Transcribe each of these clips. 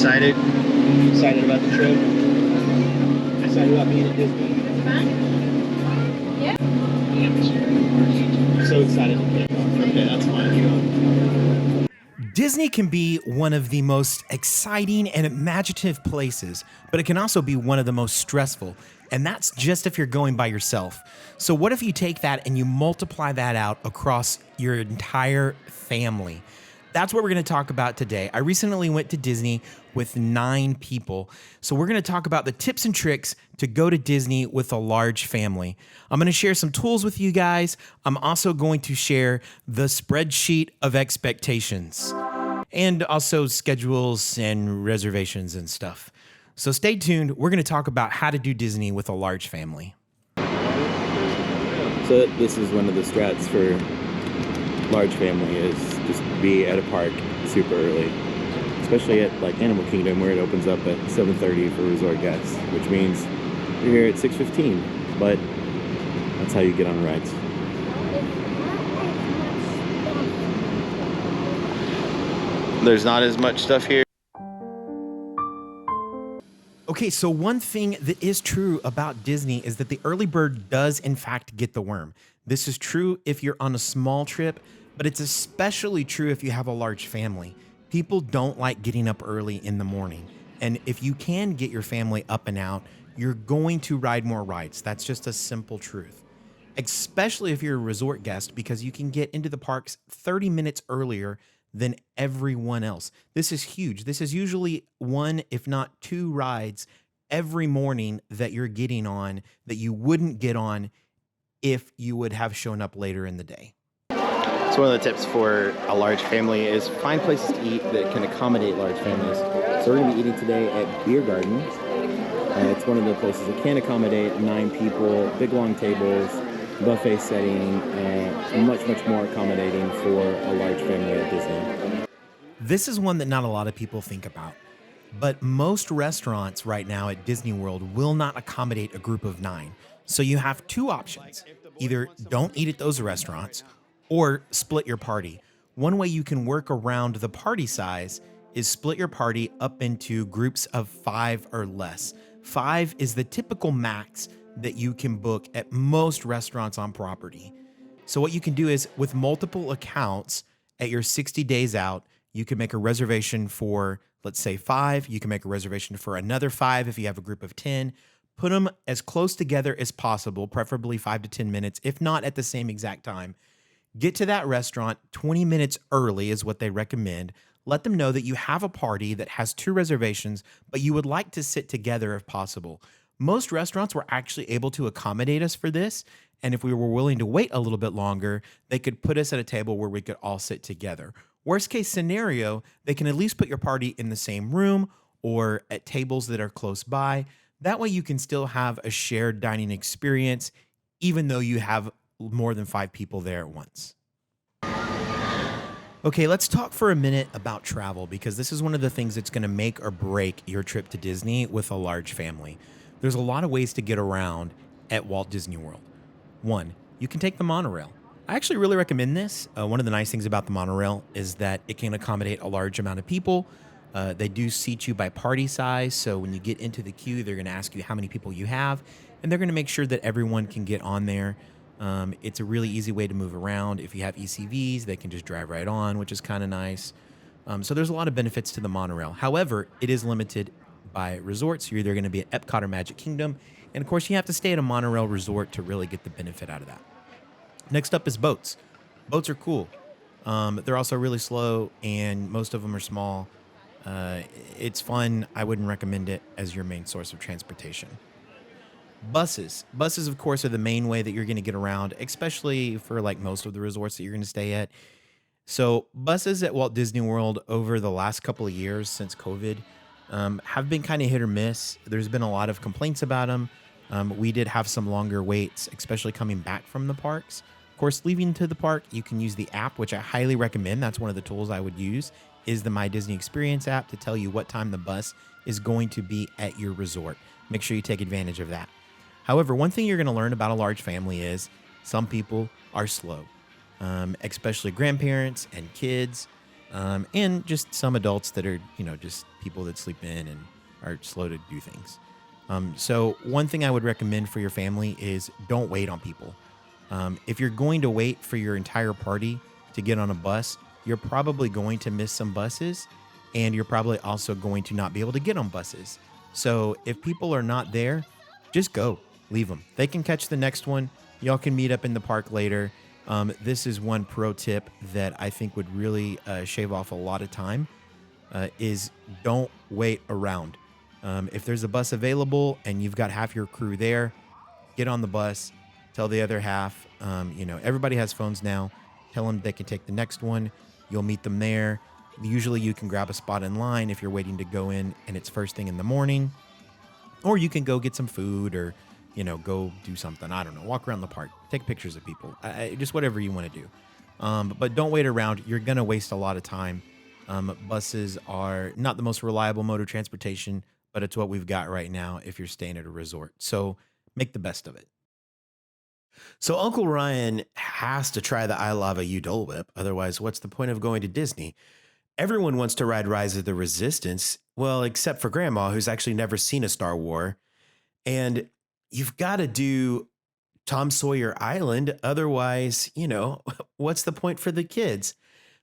excited? Excited about the trip? Excited about being at Disney? Yeah. I'm so excited to pick. Okay, that's fine. Disney can be one of the most exciting and imaginative places, but it can also be one of the most stressful. And that's just if you're going by yourself. So what if you take that and you multiply that out across your entire family? That's what we're going to talk about today. I recently went to Disney with 9 people. So we're going to talk about the tips and tricks to go to Disney with a large family. I'm going to share some tools with you guys. I'm also going to share the spreadsheet of expectations and also schedules and reservations and stuff. So stay tuned. We're going to talk about how to do Disney with a large family. So this is one of the strats for large family is just be at a park super early, especially at like Animal Kingdom where it opens up at 7:30 for resort guests, which means you're here at 6:15, but that's how you get on rides. There's not as much stuff here. Okay, so one thing that is true about Disney is that the early bird does in fact get the worm. This is true if you're on a small trip, but it's especially true if you have a large family. People don't like getting up early in the morning. And if you can get your family up and out, you're going to ride more rides. That's just a simple truth. Especially if you're a resort guest, because you can get into the parks 30 minutes earlier than everyone else. This is huge. This is usually 1, if not 2 rides every morning that you're getting on that you wouldn't get on if you would have shown up later in the day. So one of the tips for a large family is find places to eat that can accommodate large families. So we're going to be eating today at Beer Garden. It's one of the places that can accommodate 9 people, big long tables, buffet setting, and much more accommodating for a large family at Disney. This is one that not a lot of people think about, but most restaurants right now at Disney World will not accommodate a group of 9. So you have 2 options. Either don't eat at those restaurants or split your party. One way you can work around the party size is split your party up into groups of 5 or less. 5 is the typical max that you can book at most restaurants on property. So what you can do is with multiple accounts at your 60 days out, you can make a reservation for, let's say 5. You can make a reservation for another 5 if you have a group of 10. Put them as close together as possible, preferably 5 to 10 minutes, if not at the same exact time. Get to that restaurant 20 minutes early is what they recommend. Let them know that you have a party that has 2 reservations, but you would like to sit together if possible. Most restaurants were actually able to accommodate us for this, and if we were willing to wait a little bit longer, they could put us at a table where we could all sit together. Worst case scenario, they can at least put your party in the same room or at tables that are close by. That way you can still have a shared dining experience, even though you have more than 5 people there at once. Okay, let's talk for a minute about travel, because this is one of the things that's going to make or break your trip to Disney with a large family. There's a lot of ways to get around at Walt Disney World. 1, you can take the monorail. I actually really recommend this. One of the nice things about the monorail is that it can accommodate a large amount of people. They do seat you by party size, so when you get into the queue, they're going to ask you how many people you have, and they're going to make sure that everyone can get on there. It's a really easy way to move around. If you have ECVs, they can just drive right on, which is kind of nice. So there's a lot of benefits to the monorail. However, it is limited by resorts. You're either going to be at Epcot or Magic Kingdom. And of course, you have to stay at a monorail resort to really get the benefit out of that. Next up is boats. Boats are cool. They're also really slow, and most of them are small. It's fun. I wouldn't recommend it as your main source of transportation. Buses. Buses, of course, are the main way that you're going to get around, especially for like most of the resorts that you're going to stay at. So buses at Walt Disney World over the last couple of years since COVID have been kind of hit or miss. There's been a lot of complaints about them. We did have some longer waits, especially coming back from the parks. Of course, leaving to the park, you can use the app, which I highly recommend. That's one of the tools I would use, is the My Disney Experience app to tell you what time the bus is going to be at your resort. Make sure you take advantage of that. However, one thing you're going to learn about a large family is some people are slow, especially grandparents and kids. and just some adults that are, just people that sleep in and are slow to do things. So one thing I would recommend for your family is don't wait on people. If you're going to wait for your entire party to get on a bus, you're probably going to miss some buses, and you're probably also going to not be able to get on buses. So if people are not there, just go, leave them. They can catch the next one. Y'all can meet up in the park later. This is one pro tip that I think would really shave off a lot of time, is don't wait around. If there's a bus available and you've got half your crew there, get on the bus, tell the other half, everybody has phones now. Tell them they can take the next one. You'll meet them there. Usually you can grab a spot in line if you're waiting to go in and it's first thing in the morning. Or you can go get some food or, go do something. I don't know. Walk around the park. Take pictures of people. Just whatever you want to do. But don't wait around. You're going to waste a lot of time. Buses are not the most reliable mode of transportation, but it's what we've got right now if you're staying at a resort. So make the best of it. So Uncle Ryan has to try the I Lava You Dole Whip. Otherwise, what's the point of going to Disney? Everyone wants to ride Rise of the Resistance. Well, except for Grandma, who's actually never seen a Star Wars. And you've got to do Tom Sawyer Island. Otherwise, what's the point for the kids?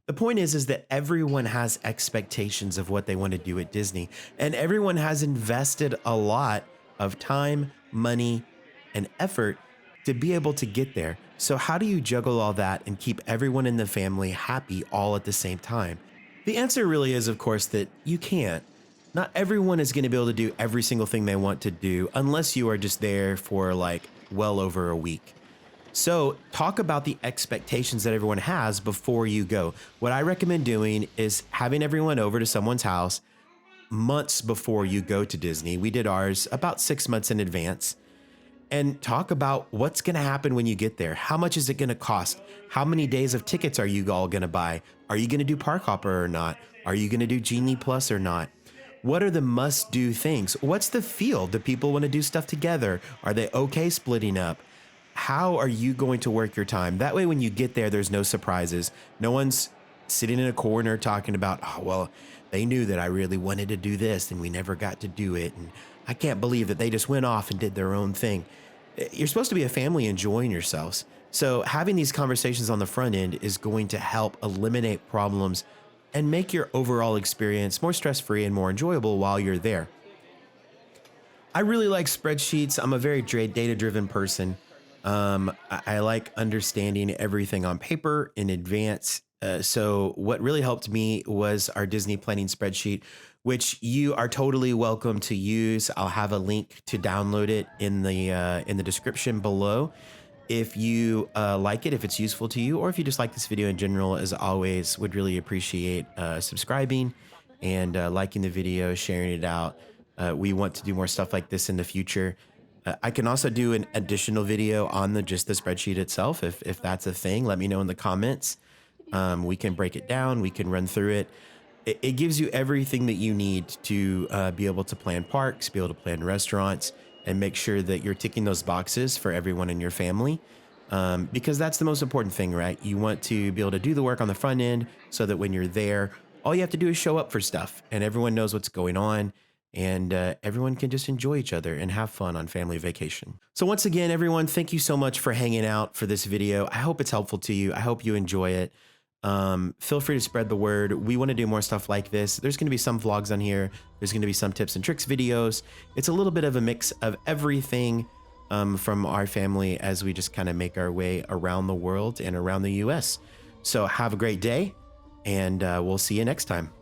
The point is that everyone has expectations of what they want to do at Disney. And everyone has invested a lot of time, money, and effort to be able to get there. So how do you juggle all that and keep everyone in the family happy all at the same time? The answer really is, of course, that you can't. Not everyone is going to be able to do every single thing they want to do unless you are just there for well over a week. So talk about the expectations that everyone has before you go. What I recommend doing is having everyone over to someone's house months before you go to Disney. We did ours about 6 months in advance. And talk about what's going to happen when you get there. How much is it going to cost? How many days of tickets are you all going to buy? Are you going to do Park Hopper or not? Are you going to do Genie Plus or not? What are the must-do things? What's the feel? Do people want to do stuff together? Are they okay splitting up? How are you going to work your time? That way, when you get there, there's no surprises. No one's sitting in a corner talking about, oh, well, they knew that I really wanted to do this and we never got to do it. And I can't believe that they just went off and did their own thing. You're supposed to be a family enjoying yourselves. So having these conversations on the front end is going to help eliminate problems and make your overall experience more stress-free and more enjoyable while you're there. I really like spreadsheets. I'm a very data-driven person. I like understanding everything on paper in advance. So what really helped me was our Disney planning spreadsheet, which you are totally welcome to use. I'll have a link to download it in the description below. If you like it, if it's useful to you, or if you just like this video in general, as always, would really appreciate subscribing and liking the video, sharing it out. We want to do more stuff like this in the future. I can also do an additional video on just the spreadsheet itself. If that's a thing, let me know in the comments. We can break it down. We can run through it. It gives you everything that you need to be able to plan parks, be able to plan restaurants, and make sure that you're ticking those boxes for everyone in your family. Because that's the most important thing, right? You want to be able to do the work on the front end so that when you're there, all you have to do is show up for stuff and everyone knows what's going on. And everyone can just enjoy each other and have fun on family vacation. So once again, everyone, thank you so much for hanging out for this video. I hope it's helpful to you. I hope you enjoy it. Feel free to spread the word. We want to do more stuff like this. There's going to be some vlogs on here. There's going to be some tips and tricks videos. It's a little bit of a mix of everything from our family as we just kind of make our way around the world and around the US. So have a great day, and we'll see you next time.